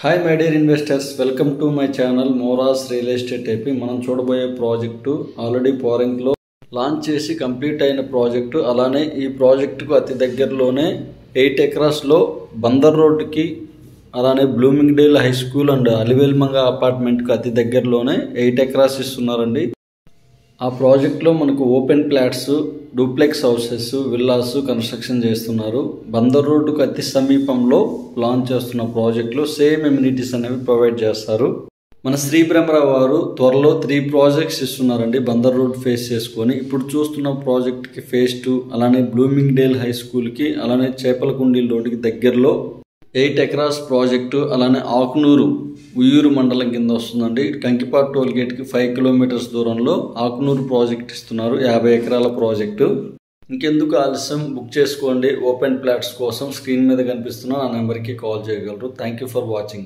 Hi my dear investors, welcome to my channel మోరాస్ real estate AP. మనం చూడబోయే project already పోరింగ్లో launch చేసి కంప్లీట్ అయిన ప్రాజెక్టు. అలానే ఈ ప్రాజెక్టుకు అతి దగ్గరలోనే 8 ఎకరాస్లో బందర్ రోడ్డుకి, అలానే blooming dale high school and Alivelumanga అపార్ట్మెంట్కి అతి దగ్గరలోనే 8 ఎకరాస్ ఇస్తున్నారండి. ఆ ప్రాజెక్ట్లో మనకు open plots, duplex houses, villas construction చేస్తున్నారు. బందర్ రోడ్డుకు అతి సమీపంలో లాంచ్ చేస్తున్న ప్రాజెక్టులో సేమ్ ఎమ్యూనిటీస్ అనేవి ప్రొవైడ్ చేస్తారు. మన శ్రీ బ్రహ్మరావు వారు త్వరలో 3 ప్రాజెక్ట్స్ ఇస్తున్నారండి బందర్ రోడ్ ఫేస్ చేసుకొని. ఇప్పుడు చూస్తున్న ప్రాజెక్ట్కి ఫేజ్ 2, అలానే బ్లూమింగ్ డేల్ హై స్కూల్కి, అలానే చేపలకుండీల రోడ్డుకి దగ్గరలో 8 ఎకరాస్ ప్రాజెక్టు. అలానే ఆకునూరు ఉయ్యూరు మండలం కింద వస్తుందండి. కంకిపాడు టోల్ గేట్కి 5 కిలోమీటర్స్ దూరంలో ఆకునూరు ప్రాజెక్ట్ ఇస్తున్నారు, 50 ఎకరాల ప్రాజెక్టు. ఇంకెందుకు ఆలస్యం, బుక్ చేసుకోండి. ఓపెన్ ప్లాట్స్ కోసం స్క్రీన్ మీద కనిపిస్తున్న నా నెంబర్కి కాల్ చేయగలరు. Thank you for watching.